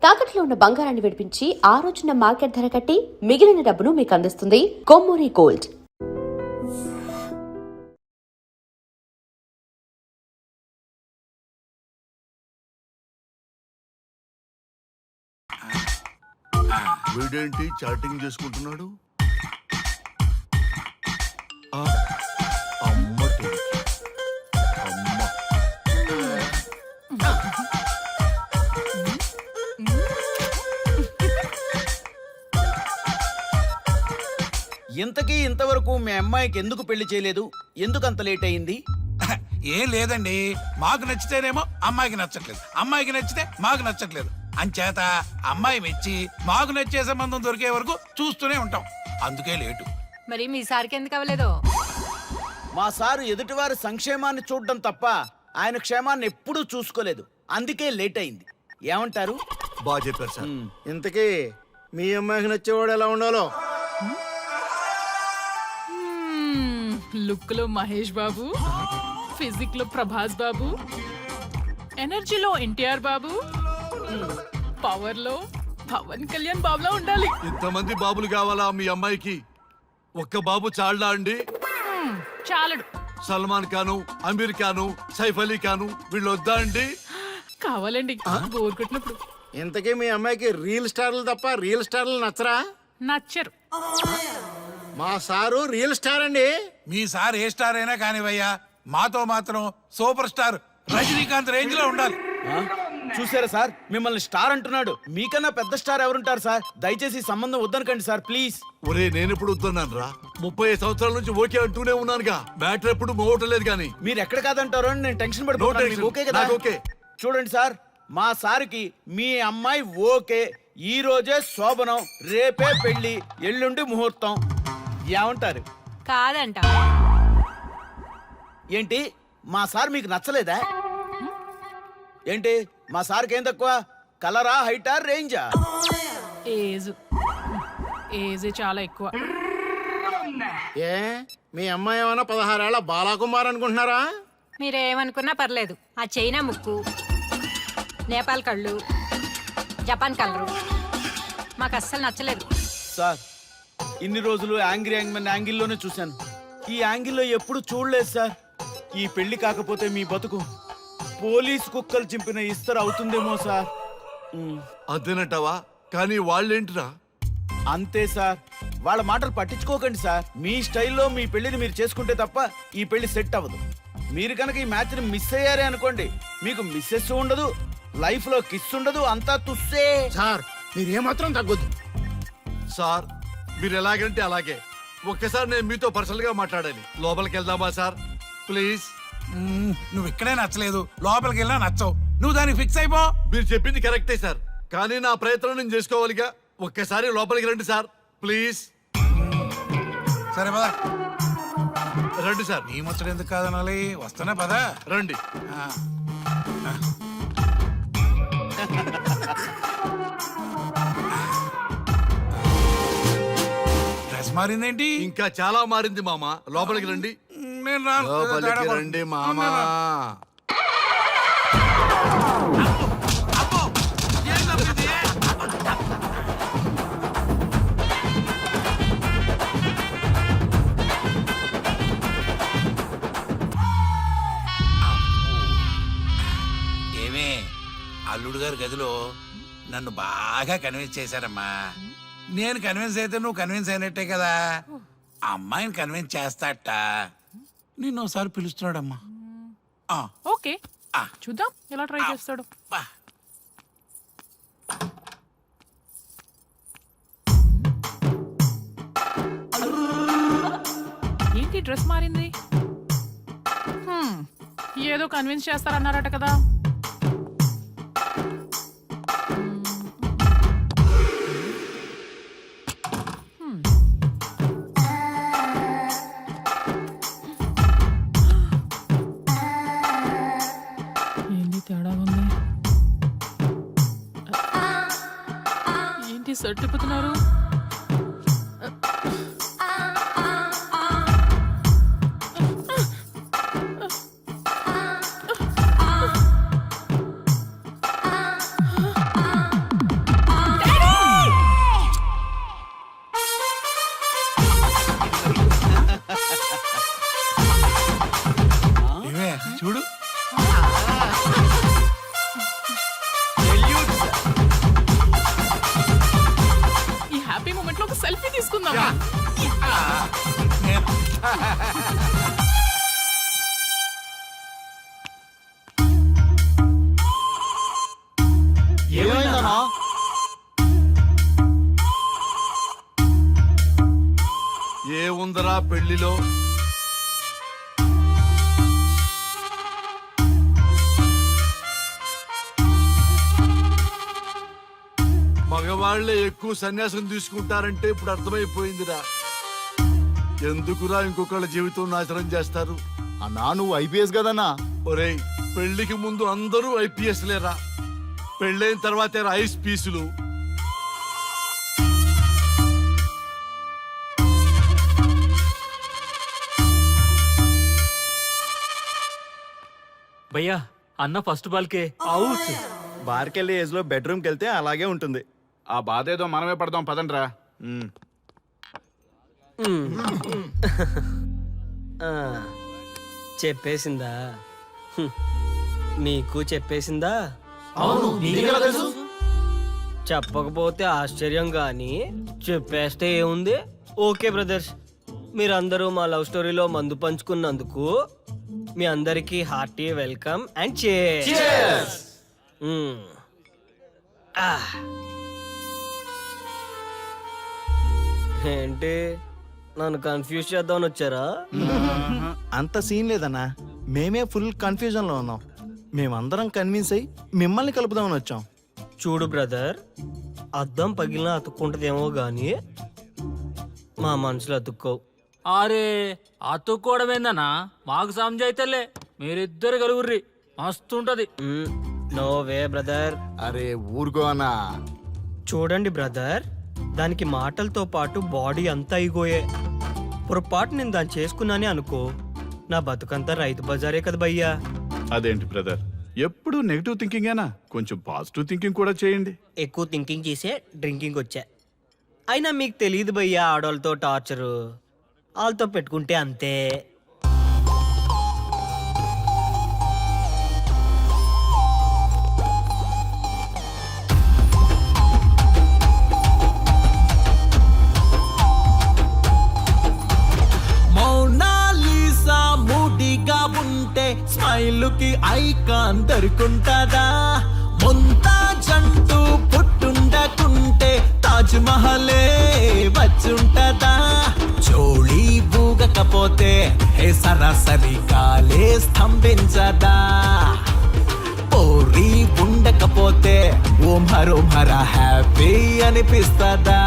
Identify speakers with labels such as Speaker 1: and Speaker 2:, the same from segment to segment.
Speaker 1: తాకట్లో ఉన్న బంగారాన్ని విడిపించి ఆ రోజున మార్కెట్ ధర కట్టి మిగిలిన డబ్బును మీకు అందిస్తుంది కొమ్మూరి గోల్డ్.
Speaker 2: వీడేంటి చాటింగ్ చేసుకుంటున్నాడు? అమ్మ అమ్మ
Speaker 3: ఇంతకీ ఇంతవరకు మీ అమ్మాయికి ఎందుకు పెళ్లి చేయలేదు? ఎందుకు అంత లేట్ అయింది?
Speaker 4: ఏం లేదండి, మాకు నచ్చితేనేమో అమ్మాయికి నచ్చట్లేదు, అమ్మాయికి నచ్చితే మాకు నచ్చట్లేదు. అంచేత అమ్మాయి మెచ్చి మాకు నచ్చే సంబంధం దొరికే వరకు చూస్తూనే ఉంటాం. అందుకే లేటు.
Speaker 5: మరి మీ సార్కి ఎందుకు అవ్వలేదు?
Speaker 3: మా సారు ఎదుటివారి సంక్షేమాన్ని చూడడం తప్ప ఆయన క్షేమాన్ని ఎప్పుడూ చూసుకోలేదు. అందుకే లేట్ అయింది. ఏమంటారు?
Speaker 2: బాగా చెప్పారు సార్.
Speaker 6: ఇంతకీ మీ అమ్మాయికి నచ్చేవాడు ఎలా ఉండాలో?
Speaker 7: లుక్ లో మహేష్ బాబు, ఫిజిక్ లో ప్రభాస్ బాబు, ఎనర్జీలో ఎన్టీఆర్ బాబు, పవర్ లో పవన్ కళ్యాణ్ బాబులా ఉండాలి.
Speaker 2: ఇంతమంది బాబులు కావాలా మీ అమ్మాయికి? ఒక్క బాబు చాళ్ళా అండి?
Speaker 7: చాలడు.
Speaker 2: సల్మాన్ ఖాను, అమీర్ ఖాను, సైఫ్ అలీ ఖాను వీళ్ళు వద్దా అండి?
Speaker 7: కావాలండి బోర్ కొట్టినప్పుడు.
Speaker 6: ఇంతకీ మీ అమ్మాయికి రియల్ స్టార్లు తప్ప రియల్ స్టార్లు నచ్చరా?
Speaker 7: నచ్చరు.
Speaker 6: మా సారు రియల్ స్టార్ అండి.
Speaker 4: మీ సార్ ఏ స్టార్ అయినా కానివయ్యా, మాతో మాత్రం సూపర్ స్టార్ రజనీకాంత్ రేంజ్ లో ఉండాలి.
Speaker 3: చూసారా సార్, మిమ్మల్ని స్టార్ అంటున్నాడు. మీకన్నా పెద్ద స్టార్ ఎవరుంటారు సార్? దయచేసి సంబంధం వద్దనకండి సార్, ప్లీజ్.
Speaker 2: ఒరే నేనెప్పుడు వద్దన్నాను రా? 30 సంవత్సరాల నుంచి ఓకే అంటూనే ఉన్నానుగా. బ్యాటర్ ఎప్పుడు మోగటలేదు కానీ.
Speaker 3: మీరు ఎక్కడ కాదంటారో అని నేను టెన్షన్ పడిపోతున్నాను. ఓకే కదా?
Speaker 2: ఓకే.
Speaker 3: చూడండి సార్, మా సార్కి మీ అమ్మాయి ఓకే. ఈ రోజే శోభనం, రేపే పెళ్లి, ఎల్లుండి ముహూర్తం. ఏమంటారు?
Speaker 5: కాదంట.
Speaker 3: ఏంటి, మా సార్ మీకు నచ్చలేదా? ఏంటి, మా సార్కి ఏం తక్కువ? కలరా, హైటా, రేంజా?
Speaker 7: ఏజ్ చాలా ఎక్కువ.
Speaker 6: ఏ మీ అమ్మాయి ఏమైనా 16 ఏళ్ల బాలాకుమార్ అనుకుంటున్నారా?
Speaker 5: మీరేమనుకున్నా పర్లేదు. ఆ చైనా ముక్కు, నేపాల్ కళ్ళు, జపాన్ కలరు మాకు అస్సలు నచ్చలేదు.
Speaker 3: సార్, ఇన్ని రోజులు యాంగ్రీ యాంగ్మెన్ యాంగిల్లోనే చూశాను. ఈ యాంగిల్లో ఎప్పుడు చూడలేదు సార్. ఈ పెళ్లి కాకపోతే మీ బతుకు పోలీస్ కుక్కలు చింపిన ఇస్తరు అవుతుందేమో సార్.
Speaker 2: అంతేనంటావా? కానీ వాళ్ళేంటిరా?
Speaker 3: అంతే సార్, వాళ్ళ మాటలు పట్టించుకోకండి సార్. మీ స్టైల్లో మీ పెళ్లిని మీరు చేసుకుంటే తప్ప ఈ పెళ్లి సెట్ అవ్వదు. మీరు కనుక ఈ మ్యాచ్ని మిస్ అయ్యారే అనుకోండి, మీకు మిస్సెస్ ఉండదు, లైఫ్ లో కిస్ ఉండదు, అంతా తుస్సే.
Speaker 6: సార్ మీరు ఏమాత్రం తగ్గొద్దు.
Speaker 2: సార్ మీరు ఎలాగంటే అలాగే. ఒక్కసారి నేను మీతో పర్సనల్ గా మాట్లాడాలి. లోపలికి వెళ్దామా సార్? ప్లీజ్.
Speaker 4: నువ్వు ఇక్కడే నచ్చలేదు, లోపలికి వెళ్ళినా నచ్చవు. నువ్వు దానికి ఫిక్స్ అయిపో.
Speaker 2: మీరు చెప్పింది కరెక్టే సార్, కానీ నా ప్రయత్నం నేను చేసుకోవాలిగా. ఒక్కసారి లోపలికి రండి సార్, ప్లీజ్.
Speaker 4: సరే పదా,
Speaker 2: రండి సార్.
Speaker 4: నీ ముచ్చట ఎందుకు కాదనాలి? వస్తానే పదా,
Speaker 2: రండి.
Speaker 4: డ్రెస్ మారిందేంటి?
Speaker 2: ఇంకా చాలా మారింది మామ. లోపలికి రండి.
Speaker 4: నేను రాను.
Speaker 2: లోపలికి రండి మామా.
Speaker 4: అబ్బో, ఏం తప్పింది? ఏమే, అల్లుడు గారి గదిలో నన్ను బాగా కన్విన్స్ చేశారమ్మా. నేను కన్విన్స్ అయితే నువ్వు కన్విన్స్ అయినట్టే కదా. అమ్మాయిని కన్విన్స్ చేస్తాట. నిన్ను ఒకసారి పిలుస్తున్నాడమ్మా.
Speaker 7: ఓకే, చూద్దాం ఎలా ట్రై చేస్తాడు. ఏంటి డ్రెస్ మారింది? ఏదో కన్విన్స్ చేస్తారన్నారట కదా. సర్టిపోతున్నారు.
Speaker 3: ఏమైందన్నా?
Speaker 2: ఏ ఉందరా పెళ్లిలో? మగవాళ్లే ఎక్కువ సన్యాసం తీసుకుంటారంటే ఇప్పుడు అర్థమైపోయిందిరా. ఎందుకురా ఇంకొకళ్ళ జీవితం నాశనం చేస్తారు?
Speaker 3: అన్నా నువ్వు ఐపీఎస్ కదన్నా.
Speaker 2: ఒరేయ్, పెళ్లికి ముందు అందరూ ఐపీఎస్ లేరా, పెళ్ళైన తర్వాతే ఐస్ పీసులు.
Speaker 8: భయ్యా అన్న ఫస్ట్ బాల్కే అవుట్.
Speaker 3: బార్కెళ్ళి ఏజ్ లో బెడ్రూమ్కి వెళ్తే అలాగే ఉంటుంది. ఆ బాధ ఏదో మనమే పడదాం పదండ్రా.
Speaker 9: చెప్పేసిందా? నీకు చెప్పేసిందా? చెప్పకపోతే ఆశ్చర్యం గాని చెప్పేస్తే ఏముంది? ఓకే బ్రదర్స్, మీరందరూ మా లవ్ స్టోరీలో మందు పంచుకున్నందుకు మీ అందరికీ హార్టీ వెల్కమ్ అండ్ cheers. ఏంటి నన్ను కన్ఫ్యూజ్ చేద్దామని వచ్చారా?
Speaker 10: అంత సీన్ లేదన్నా, మేమే ఫుల్ కన్ఫ్యూజన్ లో ఉన్నాం. మేమందరం కన్విన్స్ అయ్యి మిమ్మల్ని కలుపుదామని వచ్చాం.
Speaker 9: చూడు బ్రదర్, అద్దం పగిలిన అతుక్కుంటదేమో గాని మా మనసులో అతుక్కో.
Speaker 8: అరే అతుక్కోవడమేందన్నా, మాకు సంజాయితేలే, మీరిద్దరు కలుగుర్రి మస్తుంటది.
Speaker 9: No way brother.
Speaker 3: అరే ఊరుకో అన్నా.
Speaker 9: చూడండి బ్రదర్, దానికి మాటలతో పాటు బాడీ అంతా ఇగోయే. పొరపాటు నేను దాన్ని చేసుకున్నానే అనుకో, నా బతుకంతా రైతు బజారే కదా భయ్యా.
Speaker 11: అదేంటి బ్రదర్, ఎప్పుడు నెగిటివ్ థింకింగేనా? కొంచెం పాజిటివ్ థింకింగ్ కూడా చేయండి.
Speaker 9: ఎక్కువ థింకింగ్ చేసే డ్రింకింగ్ వచ్చా. అయినా మీకు తెలియదు భయ్యా ఆడవాళ్ళతో టార్చరు. వాళ్ళతో పెట్టుకుంటే అంతే.
Speaker 12: మౌనాలీసా మూడిగా ఉంటే స్మైలుకి ఐకాన్ దొరుకుంటదా? ముంతా జంటూ పుట్టుండకుంటే తాజ్ మహలే వచ్చుంటదా? చోళీ బూగకపోతే హే సరాసరి కాలే స్తంభించదా? పోరీ ఉండకపోతే ఓం హరో హర హ్యాపీ అనిపిస్తదా?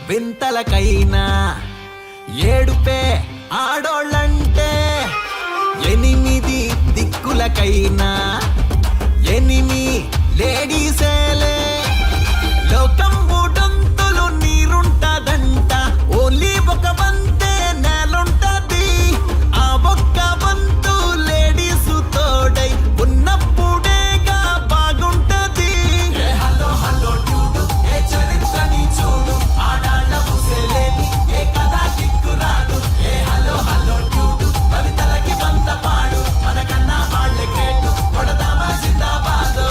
Speaker 12: వింతలకైనా ఏడుపే ఆడోళ్ళంటే, 8 దిక్కులకైనా 8 లేడీసేలే. లోకం మూడంతులు నీరుంటదంట, ఓన్లీ ఒక వంతే నేలుంటది. ఆ ఒక్క వంతు లేడీస్ తోడై ఉన్నప్పుడేగా బాగుంటది. హలో హలో చూడు, ఏ చరిత్రని చూడు, ఆడాళ్ళ ముసలేని ఏ కథ కిక్కురాడు. ఏ హలో హలో చూడు, కవితలకి వంత పాడు, మనకన్నా వాళ్ళే గ్రేటు, కొడదామా జిందాబాదు.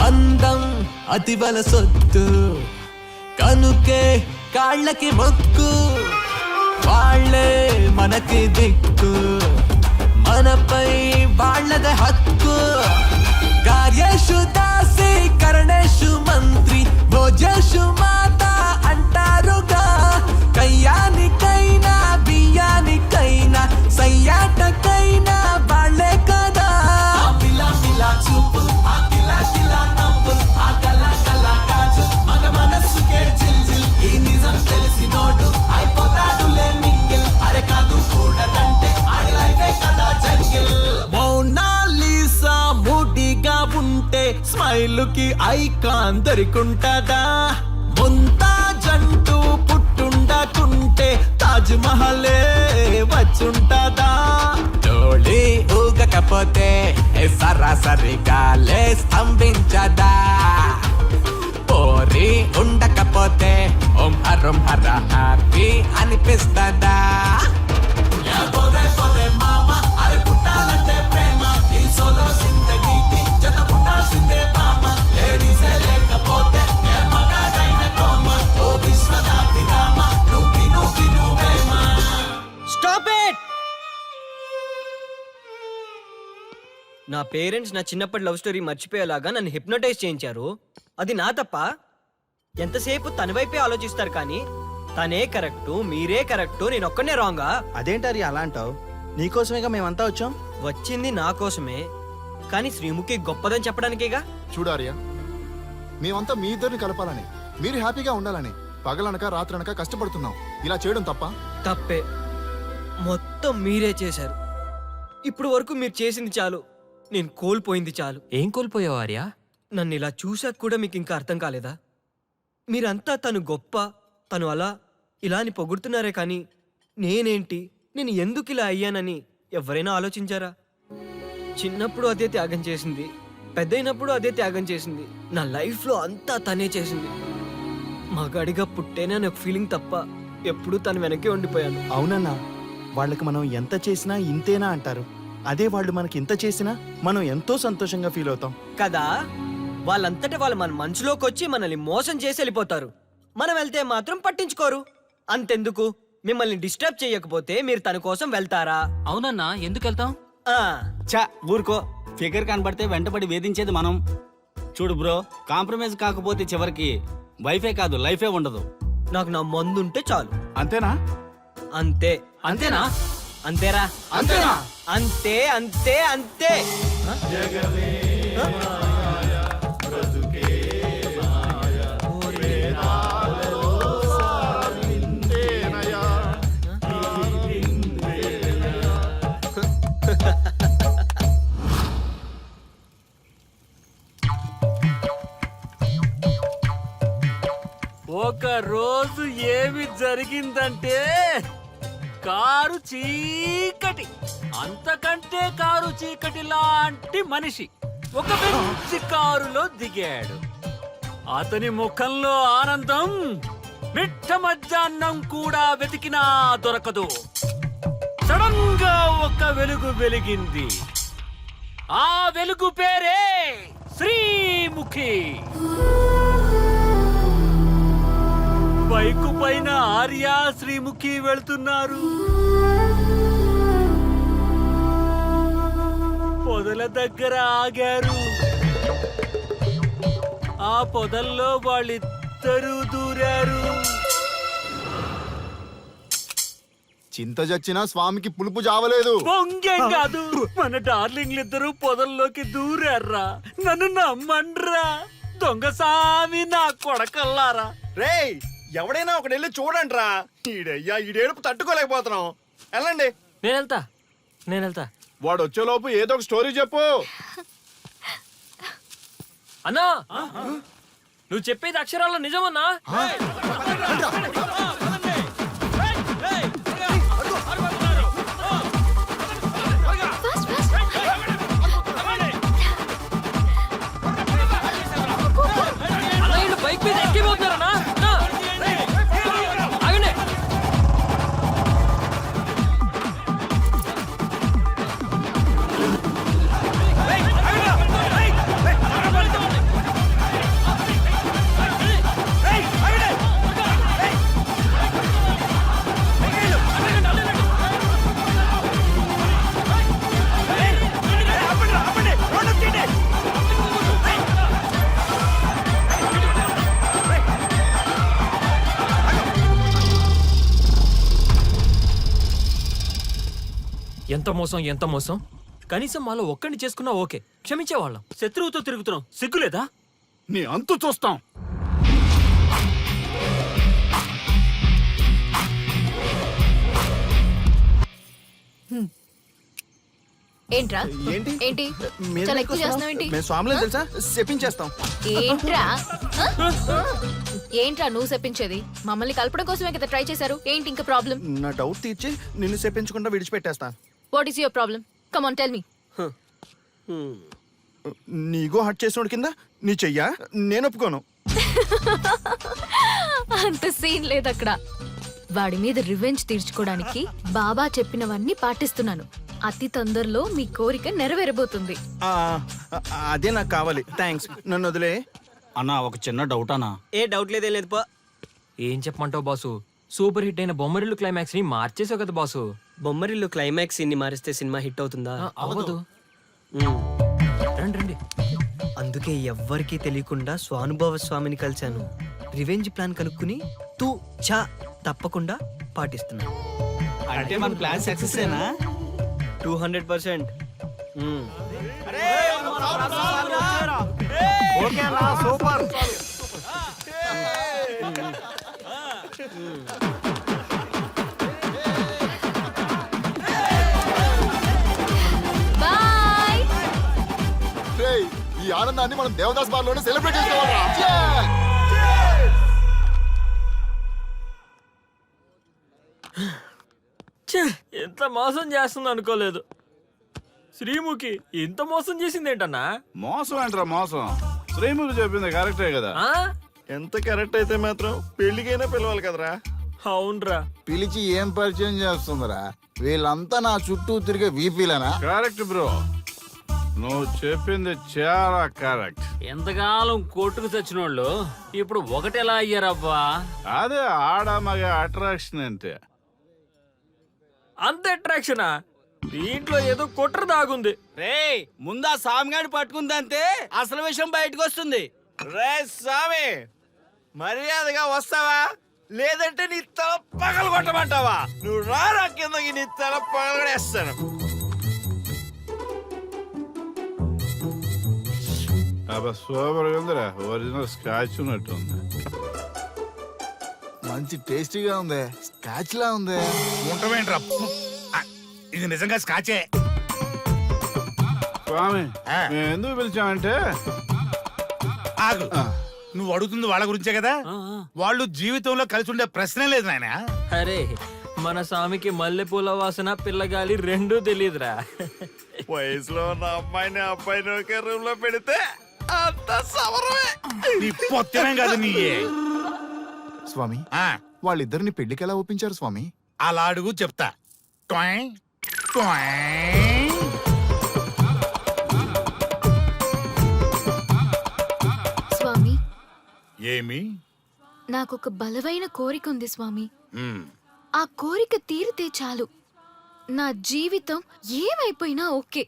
Speaker 12: అందం అతివల సొత్తు, కనుకే కాళ్ళకి మొక్కు, వాళ్ళే మనకి దిక్కు, మనపై వాళ్ళద హక్కు. కార్యేషు దాసి కరణేషు మంత్ర ఉంటే స్మైల్ కి ఐకాన్ దొరికుంటదా ముంతా జంటూ పుట్టుండకుంటే తాజ్ మహలే వచ్చుంటదా డోళీ ఊగకపోతే సరాసరిగా లే స్తంభించదా పోరి ఉండకపోతే ఓం హరం హర హ్యాపీ అనిపిస్తదా
Speaker 9: స్టాప్ ఇట్! నా పేరెంట్స్ నా చిన్నప్పటి లవ్ స్టోరీ మర్చిపోయేలాగా నన్ను హిప్నోటైజ్ చేయించారు. అది నా తప్ప? ఎంతసేపు తన వైపే ఆలోచిస్తారు కానీ తనే కరెక్టు, మీరే కరెక్టు, నేను ఒక్కనే రాంగా?
Speaker 10: అదేంటారి అలా అంటావు? నీకోసమేగా మేమంతా వచ్చాం.
Speaker 9: వచ్చింది నా కోసమే, కానీ శ్రీముఖి గొప్పదని చెప్పడానికేగా.
Speaker 6: చూడారియా, మేమంతా మీ ఇద్దరిని కలపాలని, మీరు హ్యాపీగా ఉండాలని పగలనక రాత్రనక కష్టపడుతున్నాం. ఇలా చేయడం తప్ప?
Speaker 9: తప్పే. మొత్తం మీరే చేశారు. ఇప్పుడు వరకు మీరు చేసింది చాలు, నేను కోల్పోయింది చాలు.
Speaker 12: ఏం కోల్పోయావు ఆర్యా?
Speaker 9: నన్ను ఇలా చూశాక కూడా మీకు ఇంకా అర్థం కాలేదా? మీరంతా తను గొప్ప, తను అలా ఇలా అని పొగుడుతున్నారే కానీ నేనేంటి, నేను ఎందుకు ఇలా అయ్యానని ఎవరైనా ఆలోచించారా? చిన్నప్పుడు అదే త్యాగం చేసింది, పెద్దయినప్పుడు అదే త్యాగం చేసింది. నా లైఫ్లో అంతా తనే చేసింది. మగాడిగా పుట్టేనే అనే ఫీలింగ్ తప్ప ఎప్పుడూ తను వెనకే ఉండిపోయాను.
Speaker 10: అవునన్నా, వాళ్ళకి మనం ఎంత చేసినా ఇంతేనా అంటారు. అదే వాళ్ళు మనకి ఇంత చేసినా మనం ఎంతో సంతోషంగా ఫీల్ అవుతాం
Speaker 9: కదా. వాళ్ళంతటా వాళ్ళు మన మనసులోకి వచ్చి మనల్ని మోసం చేసి వెళ్ళిపోతారు. మనం వెళ్తే మాత్రం పట్టించుకోరు. అంతెందుకు, మిమ్మల్ని డిస్టర్బ్ చేయకపోతే మీరు తన కోసం వెళ్తారా?
Speaker 8: అవునన్నా, ఎందుకు వెళ్తాం?
Speaker 3: చా ఊరుకో, ఫిగర్ కనబడితే వెంటబడి వేధించేది మనం. చూడు బ్రో, కాంప్రమైజ్ కాకపోతే చివరికి వైఫే కాదు లైఫే ఉండదు.
Speaker 9: నాకు నా మందుంటే చాలు.
Speaker 11: అంతేనా?
Speaker 9: అంతే.
Speaker 8: అంతేనా?
Speaker 9: అంతేరా?
Speaker 6: అంతేనా?
Speaker 9: అంతే అంతే అంతే.
Speaker 8: ఒక రోజు ఏమి జరిగిందంటే, కారు చీకటి, అంతకంటే కారు చీకటి లాంటి మనిషి ఒక మంచి కారులో దిగాడు. అతని ముఖంలో ఆనందం మిట్ట మధ్యాహ్నం కూడా వెతికినా దొరకదు. సడన్ గా ఒక వెలుగు వెలిగింది. ఆ వెలుగు పేరే శ్రీముఖి. బైకు పైన ఆర్య, శ్రీముఖి వెళ్తున్నారు. పొదల దగ్గర ఆగారు. ఆ పొదల్లో వాళ్ళిద్దరూ దూరారు.
Speaker 6: చింత చచ్చినా స్వామికి పులుపు జావలేదు.
Speaker 8: పొంగేం కాదు, మన డార్లింగ్లిద్దరూ పొదల్లోకి దూరారా. నన్ను నమ్మండ్రా, దొంగసామి నా కొడకల్లారా.
Speaker 6: రేయ్, ఎవడైనా ఒకడెళ్ళి చూడండి రా. ఈడయ్యా, ఈడేడుపు తట్టుకోలేకపోతున్నాం. వెళ్ళండి.
Speaker 8: నేను వెళ్తా.
Speaker 6: వాడు వచ్చేలోపు ఏదో ఒక స్టోరీ చెప్పు.
Speaker 8: అన్నా, నువ్వు చెప్పేది అక్షరాల్లో నిజమన్నా? బైక్ మీద ఎక్కిపోతున్నారన్నా. ఎంత మోసం. కనీసం మాలో ఒక్కడిని చేసుకున్నా ఓకే, క్షమించేవాళ్ళం. శత్రువుతో తిరుగుతున్నాం, సిగ్గులేదా?
Speaker 11: నీ అంతు చూస్తాం.
Speaker 13: ఏంట్రా
Speaker 10: ఏంటి?
Speaker 13: ఏంటి
Speaker 10: మీరు
Speaker 13: చాలా
Speaker 10: ఎందుకు
Speaker 13: ఎక్కువ
Speaker 10: వస్తున్నావు?
Speaker 13: చేస్తున్నావు ఏంటి
Speaker 10: మేము స్వాములు తెలుసా చెప్పించేస్తాం.
Speaker 13: ఏంట్రా ఏంట్రా నువ్వు చెప్పించేది మమ్మల్ని కలపడం కోసమే కదా ట్రై చేశారు ఏంటి ఇంకా ప్రాబ్లం
Speaker 10: నా డౌట్ తీర్చి నిన్ను చెప్పించకుండా విడిచిపెట్టేస్తా.
Speaker 13: What is your problem come on tell me
Speaker 10: నీగో హట్ చేసినోడు కింద నీ చెయ్యా నేను ఒప్పుకోను.
Speaker 13: అంత సీన్ లేదు అక్కడ వాడి మీద రివెంజ్ తీర్చుకోవడానికి బాబా చెప్పినవన్నీ పాటిస్తున్నాను అతి తొందరలో మీ కోరిక నెరవేరబోతుంది
Speaker 10: ఆ, అదే నాకు కావాలి. థ్యాంక్స్, నన్ను వదిలే.
Speaker 3: అన్నా ఒక చిన్న డౌట్ అన్నా.
Speaker 9: ఏ డౌట్ లేదేం లేదు పో.
Speaker 8: ఏం చెప్పమంటావు బాసు? సూపర్ హిట్ అయిన బొమ్మరిల్లు క్లైమాక్స్ ని మార్చేసావు కదా బాసు.
Speaker 9: బొమ్మరిల్లు క్లైమాక్స్ ఇన్ని మారిస్తే సినిమా హిట్ అవుతుందా?
Speaker 8: అవ్వదు.
Speaker 9: మ్మ్.
Speaker 8: రండి రండి.
Speaker 9: అందుకే ఎవ్వరికీ తెలియకుండా స్వానుభవ స్వామిని కలిశాను. రివెంజ్ ప్లాన్ కనుక్కుని తూ చా తప్పకుండా పాటిస్తున్నాను.
Speaker 3: అంటే మన ప్లాన్ సక్సెస్ ఏనా?
Speaker 9: 200%.
Speaker 10: సూపర్.
Speaker 13: బాయ్
Speaker 6: రేయ్, ఈ ఆనందాన్ని మనం దేవదాస్ బార్ లోనే సెలబ్రేట్ చేసుకోవాలరా.
Speaker 8: ఎంత మోసం చేస్తుంది అనుకోలేదు. శ్రీముఖి ఇంత మోసం చేసింది ఏంటన్నా?
Speaker 11: మోసం ఏంట్రా మోసం? శ్రీముఖి చెప్పింది కరెక్టే కదా.
Speaker 10: ఎంత కరెక్ట్ అయితే మాత్రం పెళ్లికైనా పిలవాలి కదరా.
Speaker 8: అవునరా.
Speaker 6: పిలిచి ఏం పరిచయం చేస్తుందిరా? వీళ్ళంతా నా చుట్టూ తిరిగే వీపీలేనా?
Speaker 11: కరెక్ట్ బ్రో, నువ్వు చెప్పింది చాలా కరెక్ట్.
Speaker 8: ఎంతకాలం కొట్టుకు చచ్చినోళ్ళు ఇప్పుడు ఒకటెలా అయ్యారబ్బా?
Speaker 11: అదే ఆడ మగ అట్రాక్షన్ అంటే.
Speaker 8: అంత అట్రాక్షనా? దీంట్లో ఏదో కుట్ర దాగుంది.
Speaker 3: రే ముందా సామిగాని పట్టుకుందంటే అసలు విషయం బయటకు వస్తుంది. రే స్వామి, మర్యాదగా వస్తావా లేదంటే నీ తల పగలు కొట్టమంటావా? నువ్వు రారా కిందకి, నీ తల పగలగడేస్తాను.
Speaker 11: అబ్బా సూపర్ ఉందిరా, ఒరిజినల్ స్కాచ్ ఉన్నట్టుంది.
Speaker 6: మంచి టేస్టీగా ఉంది. స్కాచ్ లా ఉంది.
Speaker 4: ఉంటామేంట్రా? ఇది నిజంగా స్కాచే.
Speaker 11: స్వామి, మేము ఎందుకు పిలిచామంటే
Speaker 4: ఆగు, నువ్వు అడుగుతుంది వాళ్ళ గురించే కదా. వాళ్ళు జీవితంలో కలిసి ఉండే ప్రశ్నే లేదు నాయన.
Speaker 8: అరే మన స్వామికి మల్లెపూల వాసన పిల్లగాలి రెండూ తెలియదురా.
Speaker 10: వయసులో ఉన్న అమ్మాయిని అబ్బాయిని ఒకే రూమ్ లో పెడితే అంత సవరమే.
Speaker 4: నీ పొత్తమే కాదు నీయే.
Speaker 6: స్వామి,
Speaker 4: ఆ,
Speaker 6: వాళ్ళిద్దరిని పెళ్లికి ఎలా ఒప్పించారు స్వామి?
Speaker 4: అలా అడుగు చెప్తా. ట్వాయ్, ట్వాయ్.
Speaker 13: స్వామి
Speaker 4: ఏమి?
Speaker 13: నాకొక బలమైన కోరిక ఉంది స్వామి
Speaker 4: ఉమ్,
Speaker 13: ఆ కోరిక తీరితే చాలు నా జీవితం ఏమైపోయినా ఓకే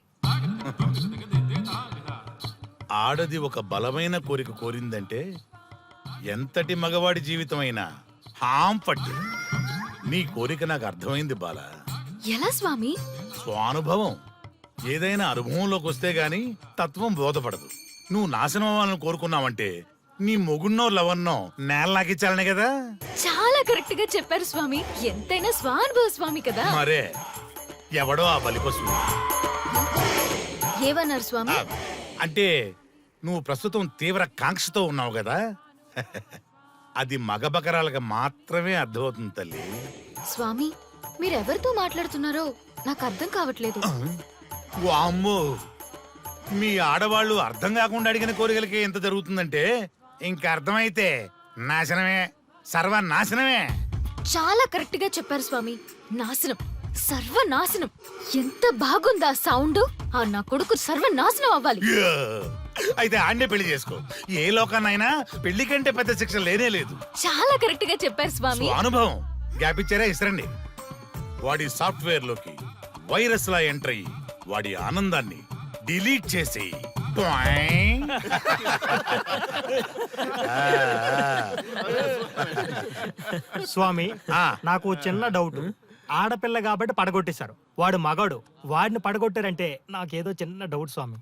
Speaker 4: ఆడది ఒక బలమైన కోరిక కోరిందంటే ఎంతటి మగవాడి జీవితమైనా హాం పట్టు. నీ కోరిక నాకు అర్థమైంది బాల.
Speaker 13: ఎలా స్వామి
Speaker 4: స్వానుభవం. ఏదైనా అనుభవంలోకి వస్తే గాని తత్వం బోధపడదు. నువ్వు నాశనం అవ్వాలని కోరుకున్నావంటే నీ మొగున్నో లవన్నో నేలలాగిచ్చాలనే కదా.
Speaker 13: చాలా కరెక్ట్ గా చెప్పారు స్వామి ఎంతైనా స్వానుభవ స్వామి కదా
Speaker 4: మరే ఎవడో ఆ బలిపశు.
Speaker 13: ఏమన్నారు స్వామి
Speaker 4: అంటే నువ్వు ప్రస్తుతం తీవ్ర కాంక్షతో ఉన్నావు కదా. అది మగ బకరాలకు మాత్రమే అర్థమవుతుంది తల్లి.
Speaker 13: స్వామి మీరెవరితో మాట్లాడుతున్నారో నాకు అర్థం కావట్లేదు
Speaker 4: వామ్మో, మీ ఆడవాళ్ళు అర్థం కాకుండా అడిగిన కోరికలకి ఎంత జరుగుతుందంటే ఇంకా అర్థమైతే నాశనమే, సర్వనాశనమే.
Speaker 13: చాలా కరెక్ట్ గా చెప్పారు స్వామి నాశనం సర్వనాశనం ఎంత బాగుందా సౌండ్ ఆ నా కొడుకు సర్వనాశనం అవ్వాలి
Speaker 4: యా! అయితే ఆన్నే పెళ్లి చేసుకో. ఏ లోకాన్నైనా పెళ్లి కంటే పెద్ద శిక్ష లేనే లేదు.
Speaker 13: చాలా కరెక్ట్ గా చెప్పారు స్వామి
Speaker 4: అనుభవం గ్యాప్ ఇచ్చారా? ఇసరండి. వాడి సాఫ్ట్వేర్ లోకి వైరస్ లా ఎంటర్ అయ్యి వాడి ఆనందాన్ని డిలీట్ చేసి
Speaker 14: స్వామి నాకు చిన్న డౌట్ ఆడపిల్ల కాబట్టి పడగొట్టేశారు వాడు మగాడు వాడిని పడగొట్టారంటే నాకేదో చిన్న డౌట్ స్వామి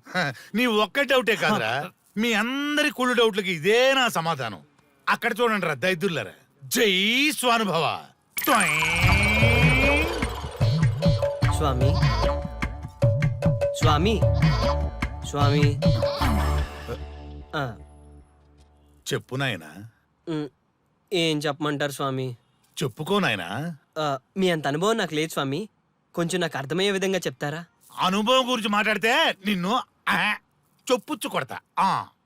Speaker 4: నీ ఒక్క డౌటే కాదురా, మీ అందరి కుళ్ళు డౌట్లకి ఇదే నా సమాధానం. అక్కడ చూడండి రా దైదుర్లరా. జై స్వానుభవ.
Speaker 9: స్వామి స్వామి స్వామి ఆ,
Speaker 4: చెప్పు నాయనా
Speaker 9: ఉమ్, ఏం చెప్పమంటారు స్వామి?
Speaker 4: చెప్పుకో నాయనా.
Speaker 9: మీ అంత అనుభవం నాకు లేదు స్వామి, కొంచెం నాకు అర్థమయ్యే విధంగా చెప్తారా?
Speaker 4: అనుభవం గురించి మాట్లాడితే నిన్ను చొప్పుచ్చు కొడతా.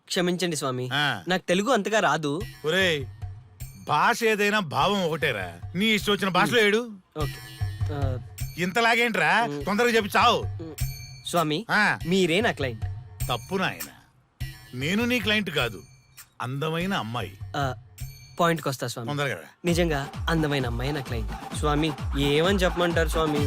Speaker 9: క్షమించండి స్వామి,
Speaker 4: ఆ.
Speaker 9: నాకు తెలుగు అంతగా రాదు.
Speaker 4: ఒరేయ్, భాష ఏదైనా భావం ఒకటేరా. నీ ఇష్టం వచ్చిన భాషలో ఏడు.
Speaker 9: ఓకే. ఆ,
Speaker 4: ఇంతలాగేంట్రా, తొందరగా చెప్పి చావు.
Speaker 9: స్వామి
Speaker 4: ఆ.
Speaker 9: మీరే నా క్లయింట్.
Speaker 4: తప్పు నాయన, నేను నీ క్లయింట్ కాదు, అందమైన అమ్మాయి.
Speaker 9: పాయింట్కి వస్తా స్వామి.
Speaker 4: తొందరగా రా.
Speaker 9: నిజంగా అందమైన అమ్మాయి నా క్లయింట్. స్వామి ఏమని చెప్పమంటారు స్వామి?